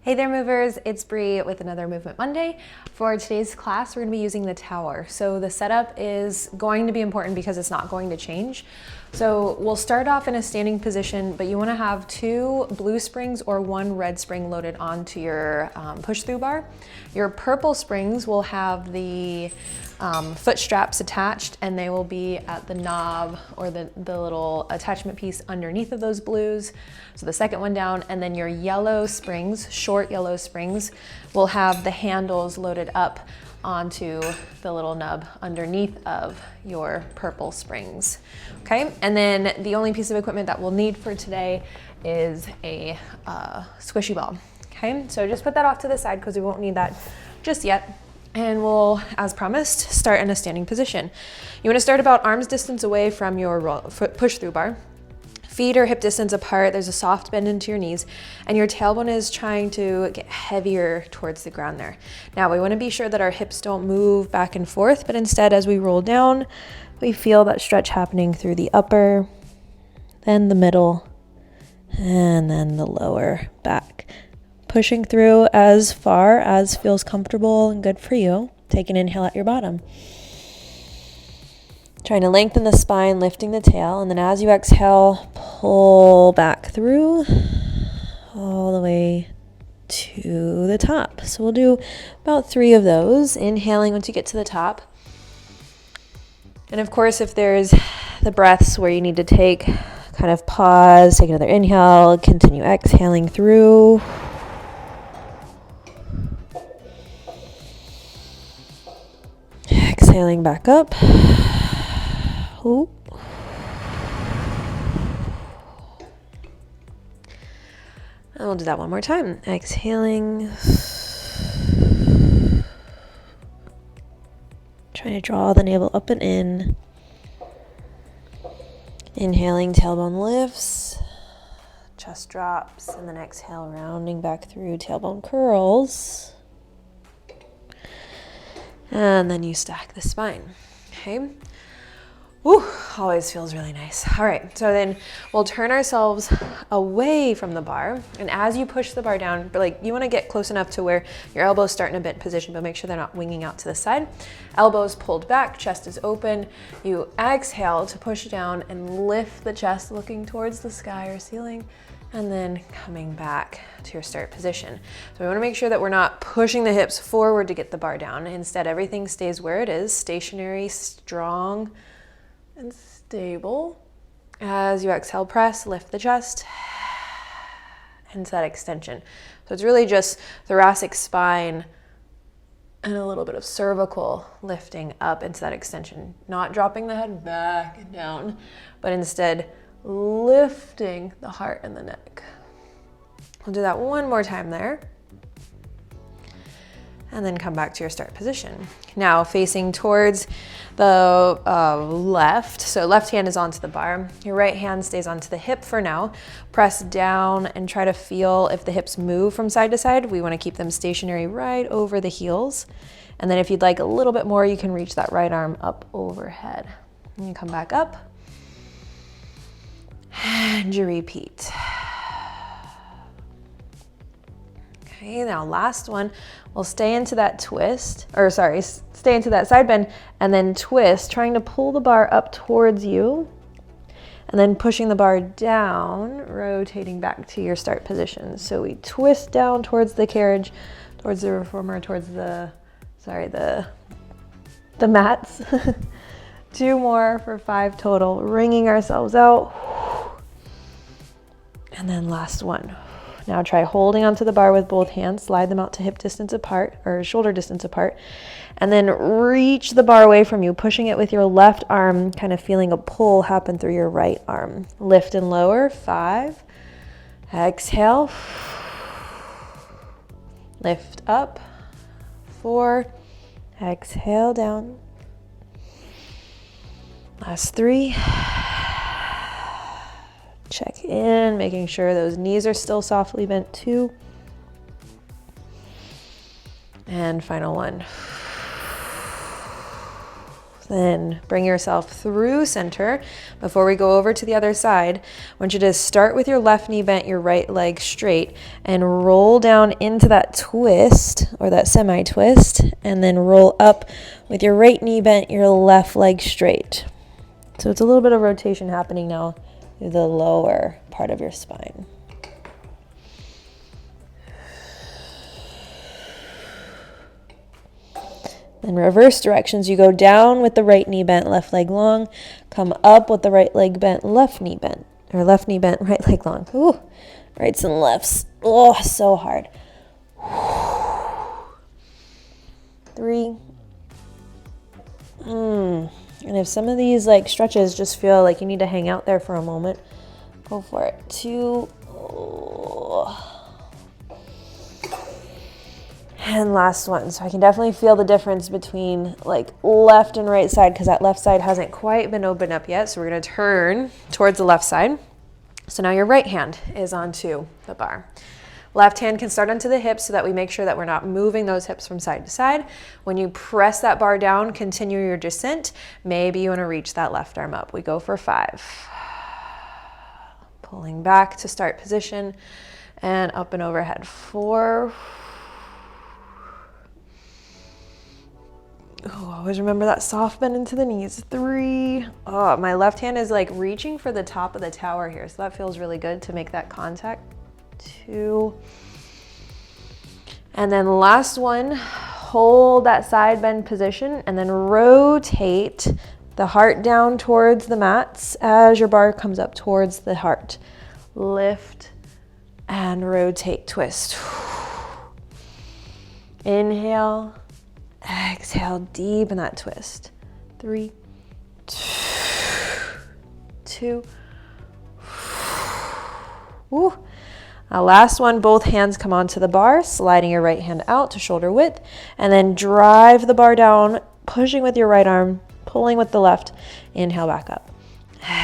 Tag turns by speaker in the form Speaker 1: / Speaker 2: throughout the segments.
Speaker 1: Hey there movers, it's Bree with another Movement Monday. For today's class, we're gonna be using the tower. So the setup is going to be important because it's not going to change. So we'll start off in a standing position, but you wanna have 2 blue springs or 1 red spring loaded onto your push-through bar. Your purple springs will have the foot straps attached, and they will be at the knob or the little attachment piece underneath of those blues. So the second one down, and then your yellow springs, short yellow springs, will have the handles loaded up onto the little nub underneath of your purple springs. Okay, and then the only piece of equipment that we'll need for today is a squishy ball. Okay, so just put that off to the side because we won't need that just yet. And we'll, as promised, start in a standing position. You want to start about arm's distance away from your push-through bar. Feet are hip distance apart. There's a soft bend into your knees, and your tailbone is trying to get heavier towards the ground there. Now, we want to be sure that our hips don't move back and forth, but instead, as we roll down, we feel that stretch happening through the upper, then the middle, and then the lower back. Pushing through as far as feels comfortable and good for you. Take an inhale at your bottom. Trying to lengthen the spine, lifting the tail, and then as you exhale, pull back through all the way to the top. So we'll do about 3 of those, inhaling once you get to the top. And of course, if there's the breaths where you need to take, kind of pause, take another inhale, continue exhaling through. Exhaling back up. Ooh. And we'll do that one more time. Exhaling. Trying to draw the navel up and in. Inhaling, tailbone lifts. Chest drops. And then exhale, rounding back through, tailbone curls. And then you stack the spine, okay? Woo, always feels really nice. All right, so then we'll turn ourselves away from the bar, and as you push the bar down, you wanna get close enough to where your elbows start in a bent position, but make sure they're not winging out to the side. Elbows pulled back, chest is open. You exhale to push down and lift the chest, looking towards the sky or ceiling, and then coming back to your start position. So we wanna make sure that we're not pushing the hips forward to get the bar down. Instead, everything stays where it is, stationary, strong, and stable. As you exhale, press, lift the chest, into that extension. So it's really just thoracic spine and a little bit of cervical lifting up into that extension. Not dropping the head back and down, but instead lifting the heart and the neck. We'll do that one more time there. And then come back to your start position. Now facing towards the left, so left hand is onto the bar. Your right hand stays onto the hip for now. Press down and try to feel if the hips move from side to side. We want to keep them stationary right over the heels. And then if you'd like a little bit more, you can reach that right arm up overhead. And you come back up. And you repeat. Okay, now last one, we'll stay into that twist, stay into that side bend and then twist, trying to pull the bar up towards you and then pushing the bar down, rotating back to your start position. So we twist down towards the carriage, towards the reformer, towards the mats. 2 more for 5 total, wringing ourselves out. And then last one. Now try holding onto the bar with both hands, slide them out to hip distance apart or shoulder distance apart, and then reach the bar away from you, pushing it with your left arm, kind of feeling a pull happen through your right arm. Lift and lower, 5. Exhale. Lift up, 4. Exhale down. Last 3. Check in, making sure those knees are still softly bent, 2. And final 1. Then bring yourself through center. Before we go over to the other side, I want you to start with your left knee bent, your right leg straight, and roll down into that twist or that semi-twist, and then roll up with your right knee bent, your left leg straight. So it's a little bit of rotation happening now through the lower part of your spine. In reverse directions, you go down with the right knee bent, left leg long, come up with the right leg bent, left knee bent, or left knee bent, right leg long. Ooh, rights and lefts. Oh, so hard. 3. And if some of these like stretches just feel like you need to hang out there for a moment, go for it. 2. Oh. And last one. So I can definitely feel the difference between like left and right side, because that left side hasn't quite been opened up yet. So we're going to turn towards the left side. So now your right hand is onto the bar. Left hand can start onto the hips so that we make sure that we're not moving those hips from side to side. When you press that bar down, continue your descent. Maybe you want to reach that left arm up. We go for 5. Pulling back to start position and up and overhead. 4. Oh, always remember that soft bend into the knees. 3. Oh, my left hand is like reaching for the top of the tower here. So that feels really good to make that contact. 2. And then last one, hold that side bend position and then rotate the heart down towards the mats as your bar comes up towards the heart. Lift and rotate, twist. Inhale. Exhale deep in that twist. 3, 2. Woo. Last one, both hands come onto the bar, sliding your right hand out to shoulder width, and then drive the bar down, pushing with your right arm, pulling with the left. Inhale back up.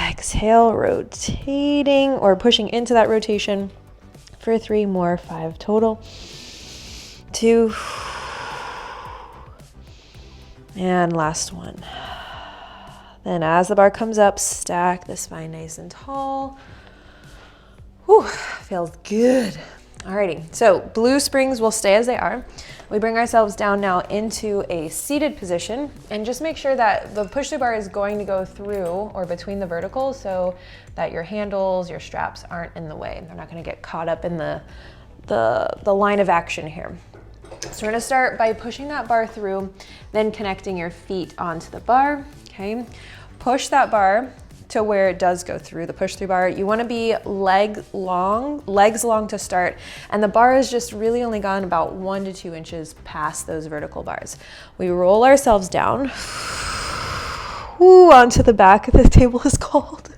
Speaker 1: Exhale, rotating or pushing into that rotation for 3 more, 5 total. 2. And last one. Then as the bar comes up, stack the spine nice and tall. Whew, feels good. Alrighty, so blue springs will stay as they are. We bring ourselves down now into a seated position, and just make sure that the push-through bar is going to go through or between the verticals so that your handles, your straps aren't in the way. They're not gonna get caught up in the line of action here. So we're gonna start by pushing that bar through, then connecting your feet onto the bar, okay? Push that bar to where it does go through the push through bar. You wanna be legs long to start, and the bar is just really only gone about 1 to 2 inches past those vertical bars. We roll ourselves down, onto the back of the table is called.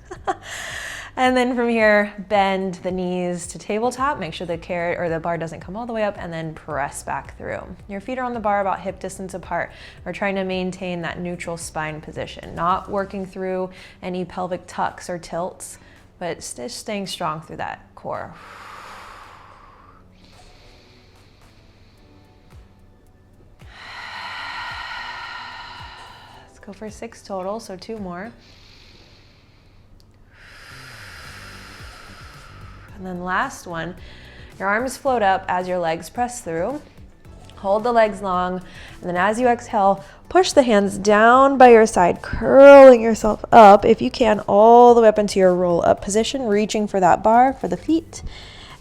Speaker 1: And then from here, bend the knees to tabletop. Make sure the carrot or the bar doesn't come all the way up, and then press back through. Your feet are on the bar about hip distance apart. We're trying to maintain that neutral spine position, not working through any pelvic tucks or tilts, but just staying strong through that core. Let's go for 6 total, so 2 more. And then last one, your arms float up as your legs press through. Hold the legs long, and then as you exhale, push the hands down by your side, curling yourself up, if you can, all the way up into your roll up position, reaching for that bar for the feet,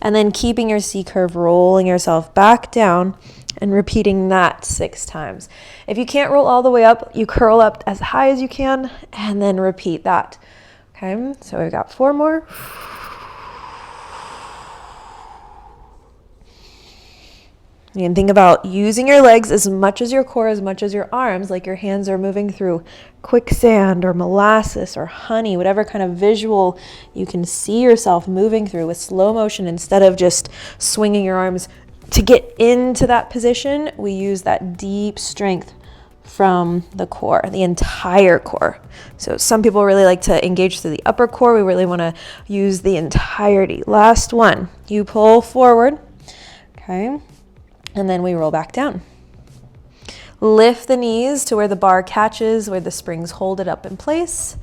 Speaker 1: and then keeping your C curve, rolling yourself back down and repeating that 6 times. If you can't roll all the way up, you curl up as high as you can, and then repeat that. Okay, so we've got 4 more. You can think about using your legs as much as your core, as much as your arms, like your hands are moving through quicksand or molasses or honey, whatever kind of visual you can see yourself moving through with slow motion. Instead of just swinging your arms to get into that position, we use that deep strength from the core, the entire core. So some people really like to engage through the upper core. We really want to use the entirety. Last one, you pull forward, okay? And then we roll back down. Lift the knees to where the bar catches, where the springs hold it up in place.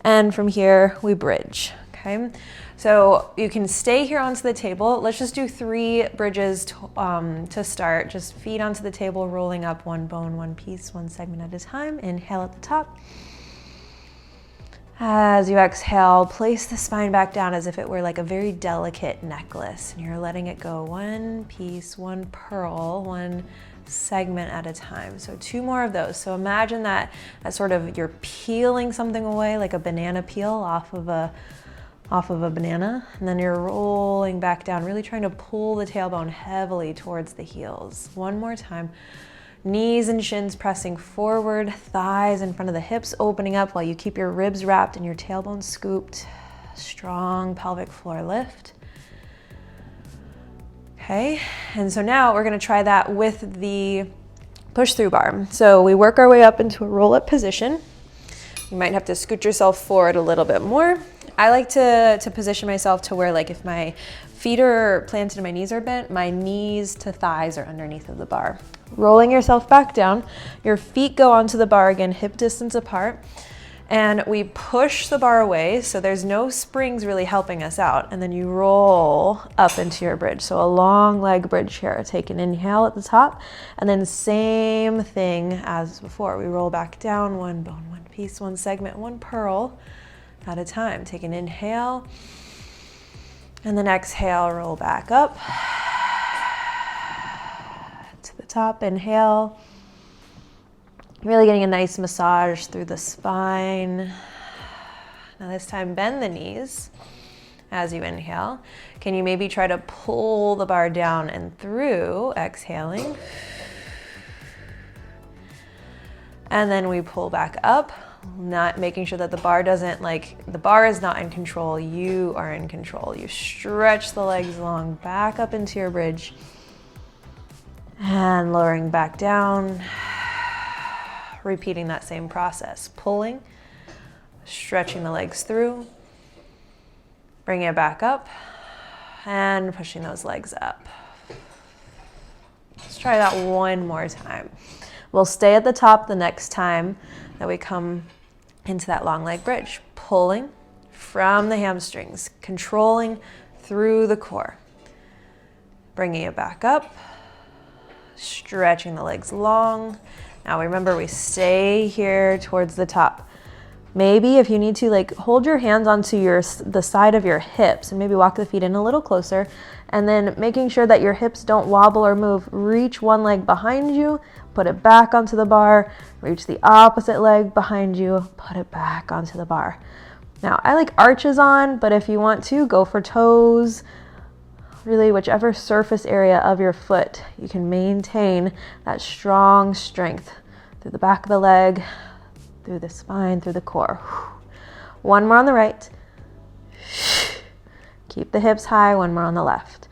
Speaker 1: And from here, we bridge, okay? So you can stay here onto the table. Let's just do 3 bridges to start. Just feet onto the table, rolling up one bone, one piece, one segment at a time. Inhale at the top. As you exhale, place the spine back down as if it were like a very delicate necklace, and you're letting it go one piece, one pearl, one segment at a time. So 2 more of those. So imagine that sort of you're peeling something away, like a banana peel off of a banana, and then you're rolling back down, really trying to pull the tailbone heavily towards the heels. One more time. Knees and shins pressing forward, thighs in front of the hips opening up while you keep your ribs wrapped and your tailbone scooped. Strong pelvic floor lift. Okay, and so now we're gonna try that with the push through bar. So we work our way up into a roll up position. You might have to scoot yourself forward a little bit more. I like to position myself to where, like, if my feet are planted and my knees are bent, my knees to thighs are underneath of the bar. Rolling yourself back down, your feet go onto the bar again, hip distance apart, and we push the bar away so there's no springs really helping us out, and then you roll up into your bridge. So a long leg bridge here. Take an inhale at the top, and then same thing as before. We roll back down, one bone, one piece, one segment, one pearl at a time. Take an inhale, and then exhale, roll back up to the top. Inhale, really getting a nice massage through the spine. Now this time, bend the knees as you inhale. Can you maybe try to pull the bar down and through, exhaling. And then we pull back up, not making sure that the bar doesn't, the bar is not in control, you are in control. You stretch the legs long, back up into your bridge, and lowering back down, repeating that same process, pulling, stretching the legs through, bringing it back up, and pushing those legs up. Let's try that one more time. We'll stay at the top the next time that we come into that long leg bridge, pulling from the hamstrings, controlling through the core, bringing it back up, stretching the legs long. Now remember, we stay here towards the top. Maybe if you need to, hold your hands onto the side of your hips and maybe walk the feet in a little closer, and then making sure that your hips don't wobble or move. Reach one leg behind you, put it back onto the bar, reach the opposite leg behind you, put it back onto the bar. Now I like arches on, but if you want to, go for toes. Really, whichever surface area of your foot, you can maintain that strong strength through the back of the leg, through the spine, through the core. One more on the right. Keep the hips high, one more on the left.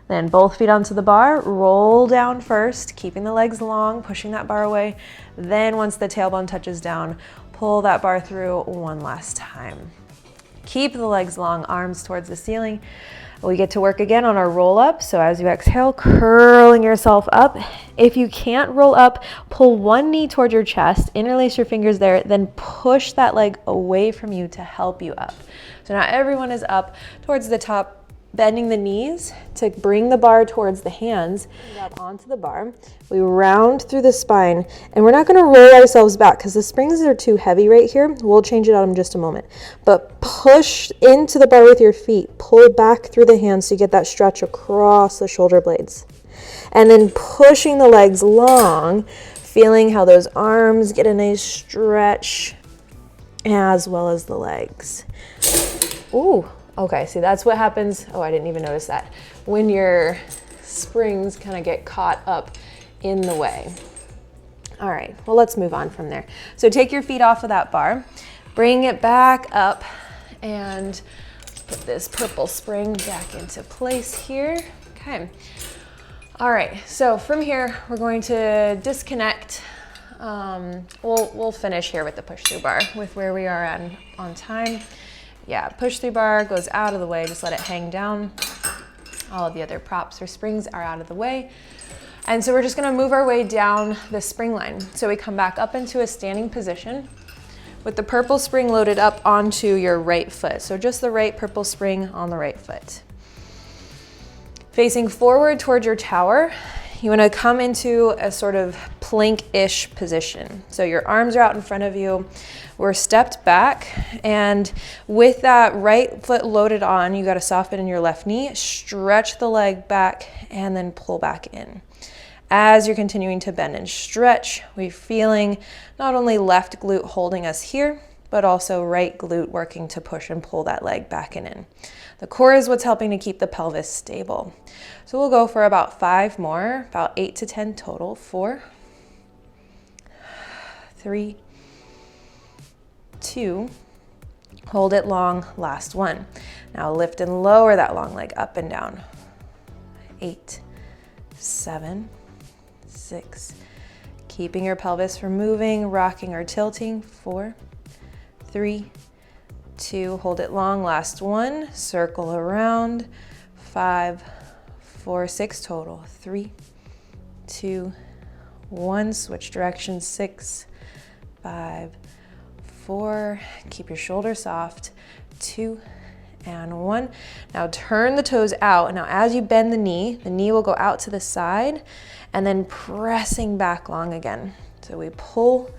Speaker 1: Then both feet onto the bar, roll down first, keeping the legs long, pushing that bar away. Then once the tailbone touches down, pull that bar through one last time. Keep the legs long, arms towards the ceiling. We get to work again on our roll up. So as you exhale, curling yourself up. If you can't roll up, pull one knee towards your chest, interlace your fingers there, then push that leg away from you to help you up. So now everyone is up towards the top, bending the knees to bring the bar towards the hands, up onto the bar. We round through the spine, and we're not going to roll ourselves back because the springs are too heavy right here. We'll change it out in just a moment. But push into the bar with your feet. Pull back through the hands so you get that stretch across the shoulder blades. And then pushing the legs long, feeling how those arms get a nice stretch as well as the legs. Ooh. Okay, see, that's what happens. Oh, I didn't even notice that. When your springs kind of get caught up in the way. All right, well, let's move on from there. So take your feet off of that bar, bring it back up, and put this purple spring back into place here. Okay. All right, so from here, we're going to disconnect. We'll finish here with the push through bar with where we are on time. Yeah, push through bar goes out of the way, just let it hang down. All of the other props or springs are out of the way. And so we're just gonna move our way down the spring line. So we come back up into a standing position with the purple spring loaded up onto your right foot. So just the right purple spring on the right foot. Facing forward towards your tower, you wanna come into a sort of plank-ish position. So your arms are out in front of you. We're stepped back, and with that right foot loaded on, you gotta soften in your left knee, stretch the leg back, and then pull back in. As you're continuing to bend and stretch, we're feeling not only left glute holding us here, but also right glute working to push and pull that leg back and in. The core is what's helping to keep the pelvis stable. So we'll go for about 5 more, about 8 to 10 total. 4, 3, 2, hold it long, last one. Now lift and lower that long leg up and down. 8, 7, 6, keeping your pelvis from moving, rocking or tilting. 4, 3, 2, hold it long, last one, circle around. 5, 4, 6 total. 3, 2, 1, switch directions. 6, 5, 4, keep your shoulders soft. 2, and 1. Now turn the toes out. Now as you bend the knee will go out to the side and then pressing back long again. So we pull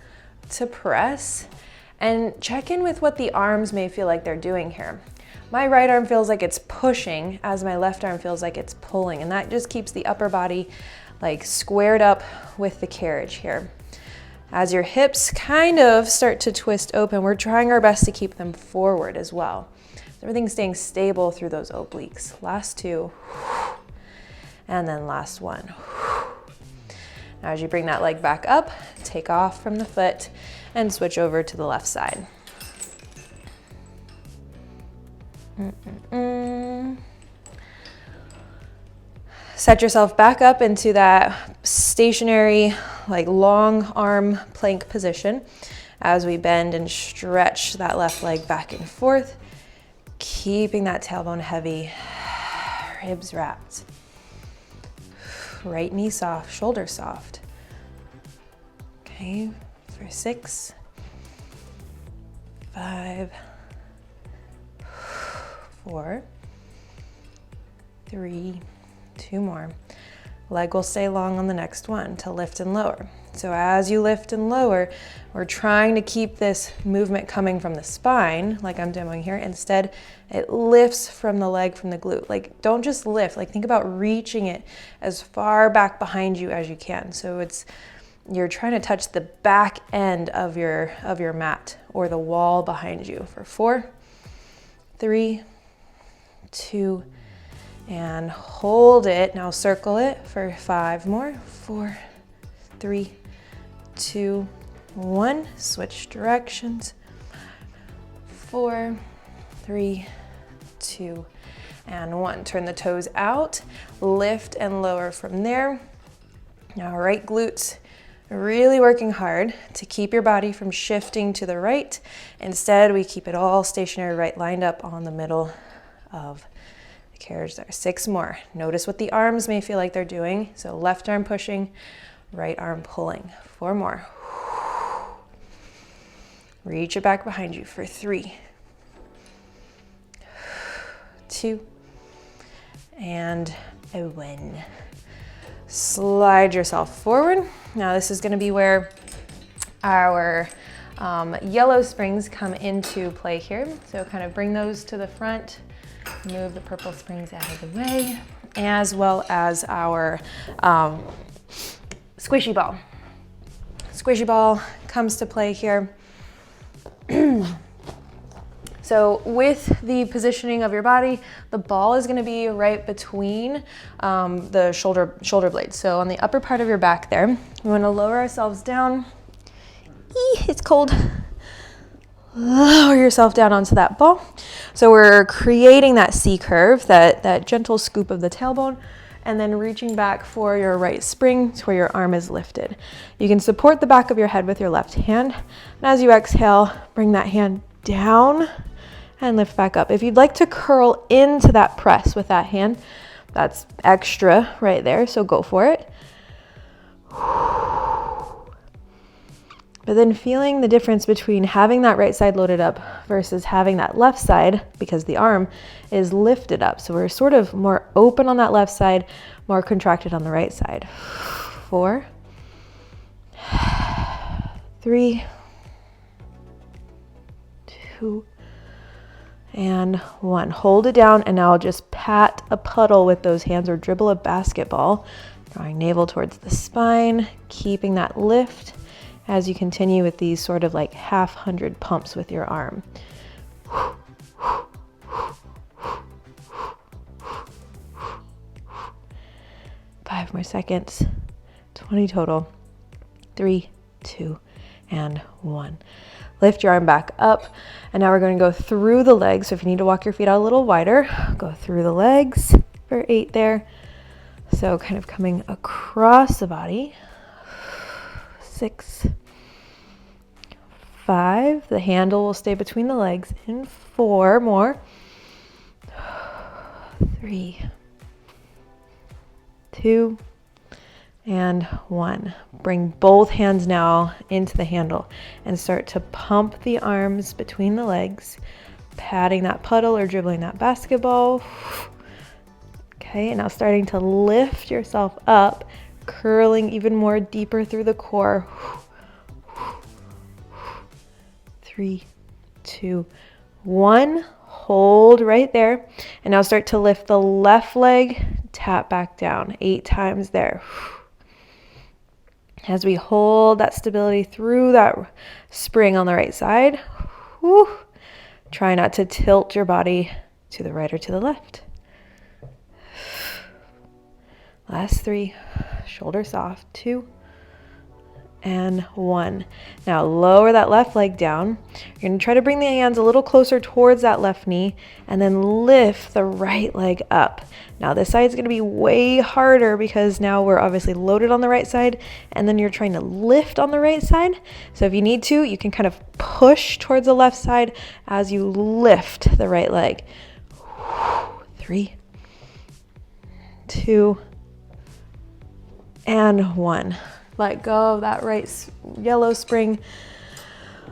Speaker 1: to press, and check in with what the arms may feel like they're doing here. My right arm feels like it's pushing as my left arm feels like it's pulling, and that just keeps the upper body like squared up with the carriage here. As your hips kind of start to twist open, we're trying our best to keep them forward as well. Everything's staying stable through those obliques. Last 2, and then last 1. Now as you bring that leg back up, take off from the foot and switch over to the left side. Set yourself back up into that stationary, like long arm plank position as we bend and stretch that left leg back and forth, keeping that tailbone heavy, ribs wrapped. Right knee soft, shoulder soft. Okay, for 6, 5, 4, 3, 2 more. Leg will stay long on the next one to lift and lower. So as you lift and lower, we're trying to keep this movement coming from the spine, like I'm demoing here. Instead, it lifts from the leg, from the glute. Like, don't just lift, like think about reaching it as far back behind you as you can. So you're trying to touch the back end of your mat or the wall behind you for 4, 3, 2, and hold it. Now circle it for 5 more. 4, 3, 2, 1. Switch directions. 4, 3, 2, and 1. Turn the toes out, lift and lower from there. Now right glutes really working hard to keep your body from shifting to the right. Instead, we keep it all stationary, right lined up on the middle of the carriage there. 6 more. Notice what the arms may feel like they're doing. So left arm pushing, right arm pulling. 4 more. Reach it back behind you for 3, 2, and 1. Slide yourself forward. Now this is going to be where our yellow springs come into play here. So kind of bring those to the front, move the purple springs out of the way, as well as our squishy ball. Squishy ball comes to play here. So with the positioning of your body, the ball is going to be right between the shoulder blades. So on the upper part of your back there, we want to lower ourselves down. It's cold. Lower yourself down onto that ball. So we're creating that C curve, that gentle scoop of the tailbone, and then reaching back for your right spring to where your arm is lifted. You can support the back of your head with your left hand. And as you exhale, bring that hand down and lift back up. If you'd like to curl into that press with that hand, that's extra right there, so go for it. But then feeling the difference between having that right side loaded up versus having that left side, because the arm is lifted up. So we're sort of more open on that left side, more contracted on the right side. 4, 3, 2, and 1. Hold it down, and now just pat a puddle with those hands or dribble a basketball, drawing navel towards the spine, keeping that lift as you continue with these sort of like 1/2 pumps with your arm. 5 more seconds, 20 total. 3, 2, and 1. Lift your arm back up, and now we're going to go through the legs. So if you need to walk your feet out a little wider, go through the legs for 8 there. So kind of coming across the body. 6, 5, the handle will stay between the legs. In 4 more. 3, 2, and 1. Bring both hands now into the handle and start to pump the arms between the legs, patting that puddle or dribbling that basketball. Okay, and now starting to lift yourself up, curling even more deeper through the core. 3, 2, 1. Hold right there. And now start to lift the left leg, tap back down 8 times there. As we hold that stability through that spring on the right side, try not to tilt your body to the right or to the left. Last 3, shoulder soft, 2, and 1. Now lower that left leg down. You're going to try to bring the hands a little closer towards that left knee and then lift the right leg up. Now this side is going to be way harder because now we're obviously loaded on the right side and then you're trying to lift on the right side. So if you need to, you can kind of push towards the left side as you lift the right leg. 3, 2, and 1. Let go of that right yellow spring.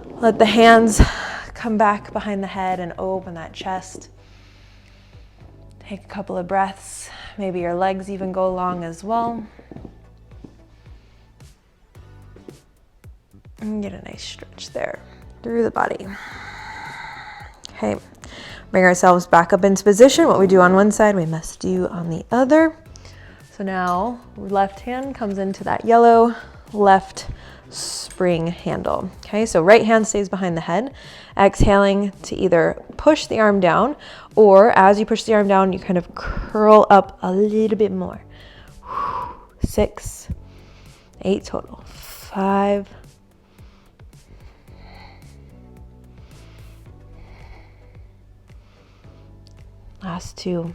Speaker 1: Let the hands come back behind the head and open that chest. Take a couple of breaths. Maybe your legs even go long as well. And get a nice stretch there through the body. Okay, bring ourselves back up into position. What we do on one side, we must do on the other. So now left hand comes into that yellow left spring handle. Okay, so right hand stays behind the head, exhaling to either push the arm down, or as you push the arm down, you kind of curl up a little bit more. 6, 8 total. 5, 2.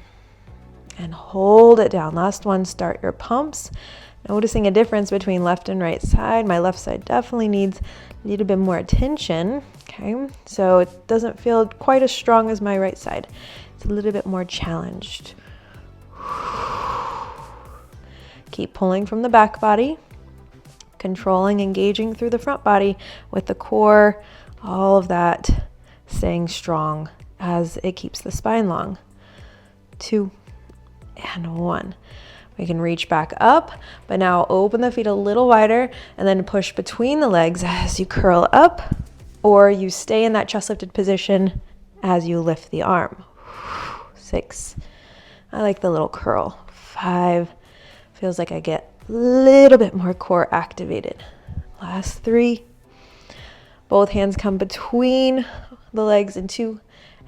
Speaker 1: And hold it down. Last one, start your pumps. Noticing a difference between left and right side. My left side definitely needs a little bit more attention. Okay, so it doesn't feel quite as strong as my right side. It's a little bit more challenged. Keep pulling from the back body, controlling, engaging through the front body with the core, all of that staying strong as it keeps the spine long. 2, and 1. We can reach back up, but now open the feet a little wider and then push between the legs as you curl up, or you stay in that chest lifted position as you lift the arm. 6. I like the little curl. 5. Feels like I get a little bit more core activated. Last 3. Both hands come between the legs in 2,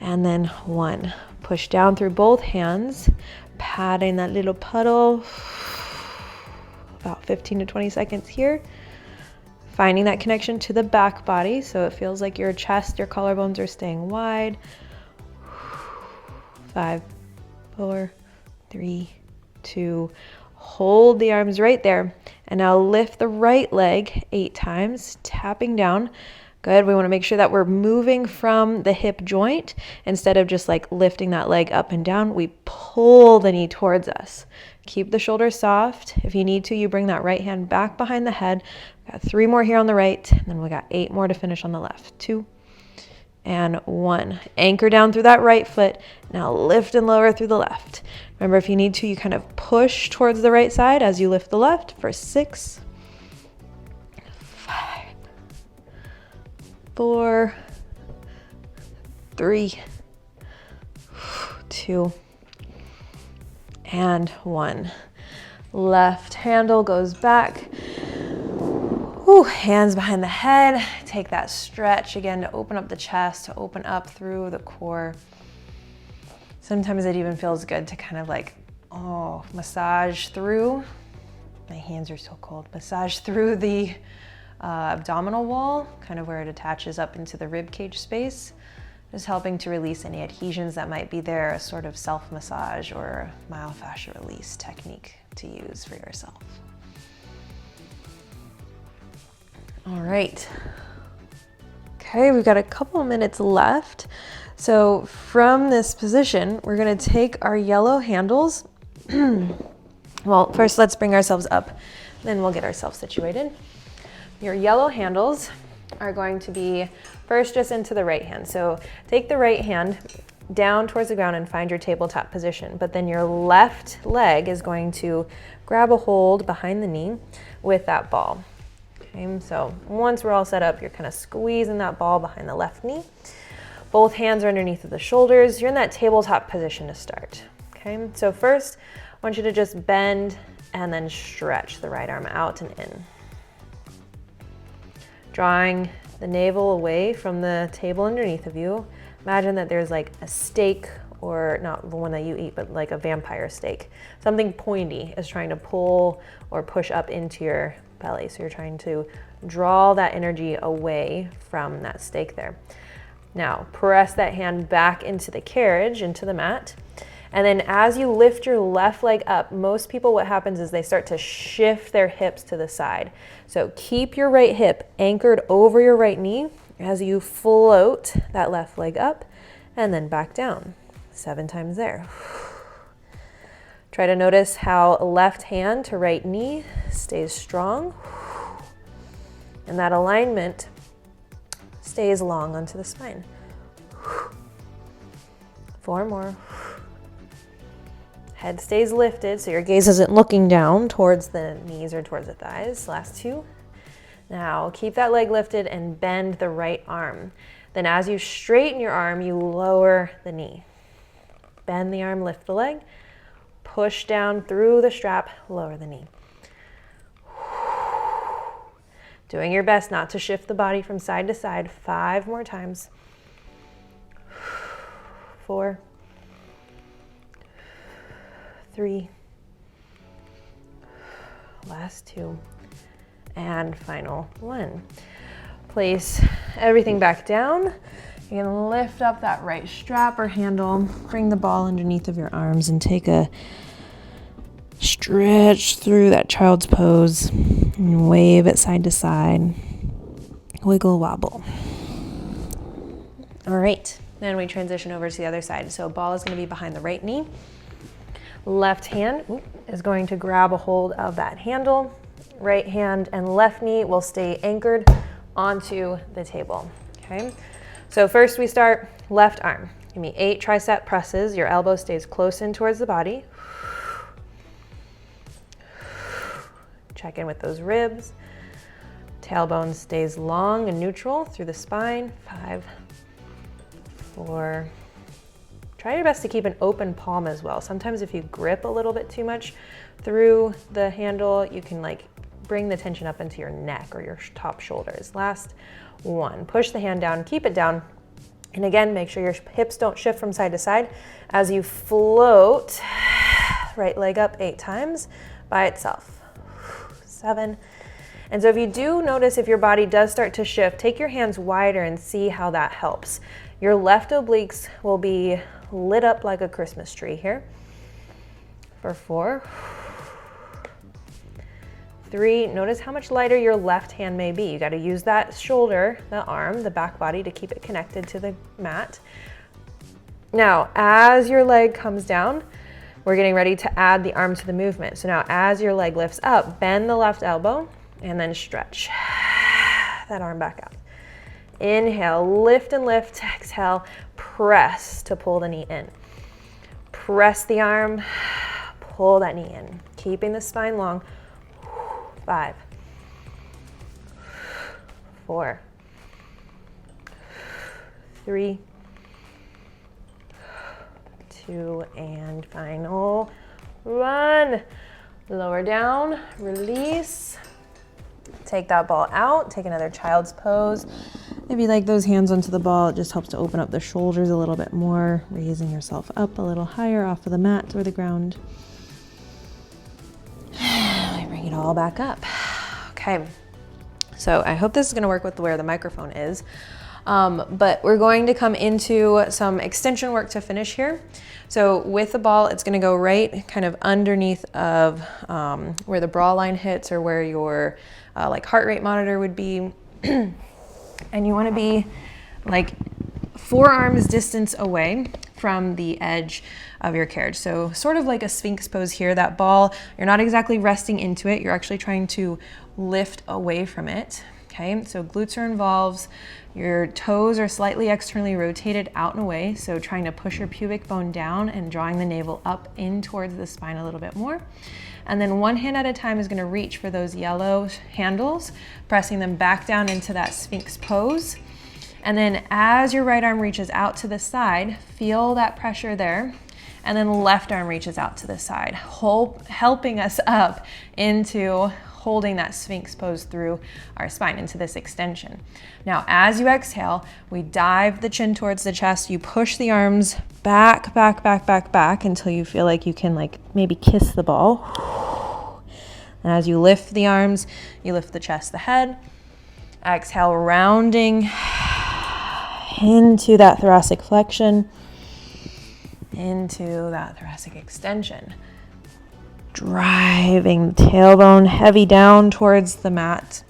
Speaker 1: and then 1. Push down through both hands, patting that little puddle. About 15 to 20 seconds here. Finding that connection to the back body, so it feels like your chest, your collarbones are staying wide. 5, 4, 3, 2. Hold the arms right there. And now lift the right leg 8 times, tapping down, Good. We want to make sure that we're moving from the hip joint instead of just like lifting that leg up and down. We pull the knee towards us. Keep the shoulders soft. If you need to, you bring that right hand back behind the head. We got 3 more here on the right, and then we got 8 more to finish on the left. 2 and 1. Anchor down through that right foot. Now lift and lower through the left. Remember, if you need to, you kind of push towards the right side as you lift the left for 6, 5, 4, 3, 2, and 1. Left handle goes back. Whew, hands behind the head. Take that stretch again to open up the chest, to open up through the core. Sometimes it even feels good to kind of like, massage through. My hands are so cold. Massage through the abdominal wall, kind of where it attaches up into the rib cage space. Just helping to release any adhesions that might be there, a sort of self-massage or myofascial release technique to use for yourself. All right. Okay, we've got a couple minutes left. So from this position, we're gonna take our yellow handles. Well, first let's bring ourselves up, then we'll get ourselves situated. Your yellow handles are going to be first just into the right hand. So take the right hand down towards the ground and find your tabletop position. But then your left leg is going to grab a hold behind the knee with that ball. Okay, so once we're all set up, you're kind of squeezing that ball behind the left knee. Both hands are underneath of the shoulders. You're in that tabletop position to start. Okay, so first I want you to just bend and then stretch the right arm out and in. Drawing the navel away from the table underneath of you. Imagine that there's like a steak, or not the one that you eat, but like a vampire steak. Something pointy is trying to pull or push up into your belly. So you're trying to draw that energy away from that steak there. Now press that hand back into the carriage, into the mat. And then as you lift your left leg up, most people, what happens is they start to shift their hips to the side. So keep your right hip anchored over your right knee as you float that left leg up and then back down. 7 times there. Try to notice how left hand to right knee stays strong. And that alignment stays long onto the spine. 4 more. Head stays lifted, so your gaze isn't looking down towards the knees or towards the thighs. Last 2. Now keep that leg lifted and bend the right arm. Then as you straighten your arm, you lower the knee. Bend the arm, lift the leg. Push down through the strap, lower the knee. Doing your best not to shift the body from side to side. 5 more times. 4, 3, last 2, and final 1. Place everything back down. You can lift up that right strap or handle, bring the ball underneath of your arms and take a stretch through that child's pose and wave it side to side. Wiggle wobble. All right, then we transition over to the other side. So ball is going to be behind the right knee. Left hand is going to grab a hold of that handle. Right hand and left knee will stay anchored onto the table. Okay, so first we start left arm. Give me 8 tricep presses. Your elbow stays close in towards the body. Check in with those ribs. Tailbone stays long and neutral through the spine. 5, 4. Try your best to keep an open palm as well. Sometimes if you grip a little bit too much through the handle, you can like bring the tension up into your neck or your top shoulders. Last 1. Push the hand down, keep it down. And again, make sure your hips don't shift from side to side as you float. Right leg up 8 times by itself. 7. And so if you do notice if your body does start to shift, take your hands wider and see how that helps. Your left obliques will be lit up like a Christmas tree here. For 4, 3. Notice how much lighter your left hand may be. You got to use that shoulder, the arm, the back body to keep it connected to the mat. Now, as your leg comes down, we're getting ready to add the arm to the movement. So now as your leg lifts up, bend the left elbow and then stretch that arm back up. Inhale, lift and lift. Exhale, press to pull the knee in. Press the arm, pull that knee in. Keeping the spine long. 5, 4, 3, 2, and final. Run. Lower down, release. Take that ball out, take another child's pose. If you like those hands onto the ball, it just helps to open up the shoulders a little bit more, raising yourself up a little higher off of the mat or the ground. Bring it all back up. Okay, so I hope this is gonna work with where the microphone is. But we're going to come into some extension work to finish here. So with the ball, it's gonna go right kind of underneath of where the bra line hits or where your like heart rate monitor would be. And you wanna be like forearms distance away from the edge of your carriage. So sort of like a Sphinx pose here. That ball, you're not exactly resting into it. You're actually trying to lift away from it. Okay, so glutes are involved. Your toes are slightly externally rotated out and away. So trying to push your pubic bone down and drawing the navel up in towards the spine a little bit more. And then one hand at a time is gonna reach for those yellow handles, pressing them back down into that Sphinx pose. And then as your right arm reaches out to the side, feel that pressure there. And then left arm reaches out to the side, helping us up into holding that Sphinx pose through our spine into this extension. Now, as you exhale, we dive the chin towards the chest. You push the arms back, back, back, back, back until you feel like you can like maybe kiss the ball. And as you lift the arms, you lift the chest, the head. Exhale, rounding into that thoracic flexion, into that thoracic extension. Driving the tailbone heavy down towards the mat,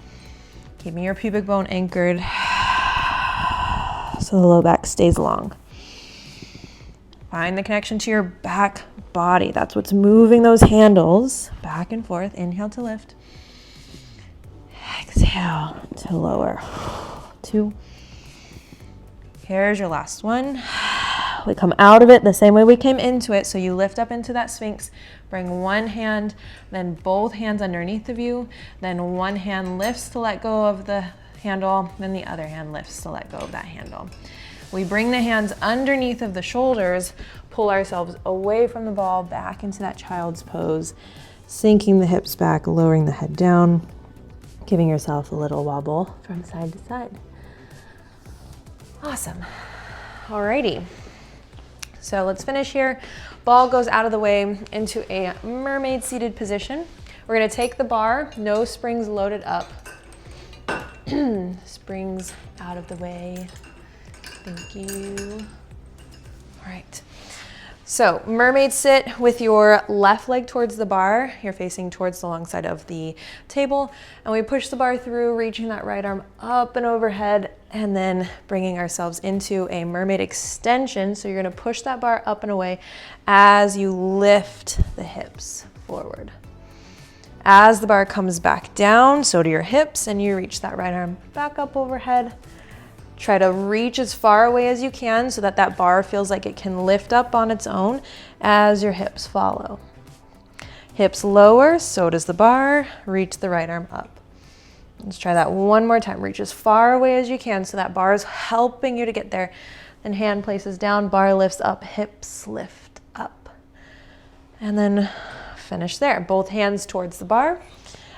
Speaker 1: keeping your pubic bone anchored so the low back stays long. Find the connection to your back body. That's what's moving those handles back and forth. Inhale to lift. Exhale to lower. 2. Here's your last one. We come out of it the same way we came into it. So you lift up into that Sphinx, bring one hand, then both hands underneath of you, then one hand lifts to let go of the handle, then the other hand lifts to let go of that handle. We bring the hands underneath of the shoulders, pull ourselves away from the ball, back into that child's pose, sinking the hips back, lowering the head down, giving yourself a little wobble from side to side. Awesome. Alrighty. So let's finish here. Ball goes out of the way into a mermaid seated position. We're gonna take the bar, no springs loaded up. Springs out of the way. Thank you. All right. So mermaid sit with your left leg towards the bar. You're facing towards the long side of the table. And we push the bar through, reaching that right arm up and overhead, and then bringing ourselves into a mermaid extension. So you're gonna push that bar up and away as you lift the hips forward. As the bar comes back down, so do your hips, and you reach that right arm back up overhead. Try to reach as far away as you can so that that bar feels like it can lift up on its own as your hips follow. Hips lower, so does the bar. Reach the right arm up. Let's try that one more time. Reach as far away as you can so that bar is helping you to get there. Then hand places down, bar lifts up, hips lift up. And then finish there. Both hands towards the bar.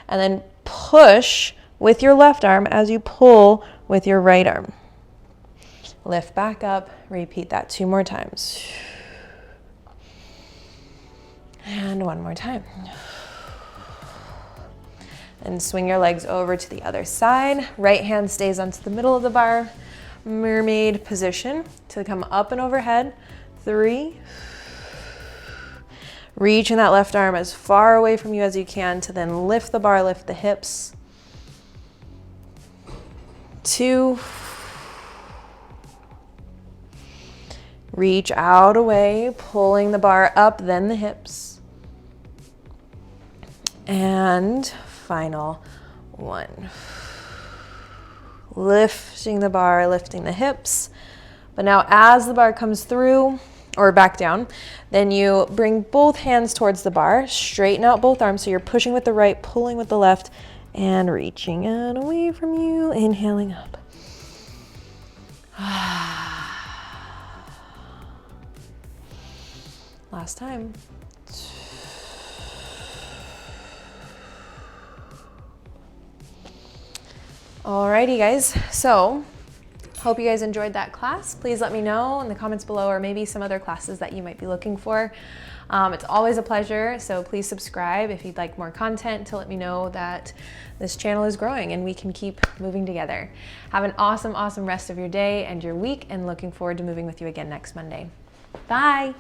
Speaker 1: And then push with your left arm as you pull with your right arm. Lift back up, repeat that 2 more times. And 1 more time. And swing your legs over to the other side. Right hand stays onto the middle of the bar. Mermaid position to come up and overhead. 3. Reaching that left arm as far away from you as you can to then lift the bar, lift the hips. 2. Reach out away, pulling the bar up, then the hips. And final 1. Lifting the bar, lifting the hips. But now as the bar comes through, or back down, then you bring both hands towards the bar, straighten out both arms, so you're pushing with the right, pulling with the left, and reaching out away from you, inhaling up. Last time. Alrighty guys, so hope you guys enjoyed that class. Please let me know in the comments below, or maybe some other classes that you might be looking for. It's always a pleasure, so please subscribe if you'd like more content to let me know that this channel is growing and we can keep moving together. Have an awesome, awesome rest of your day and your week, and looking forward to moving with you again next Monday. Bye.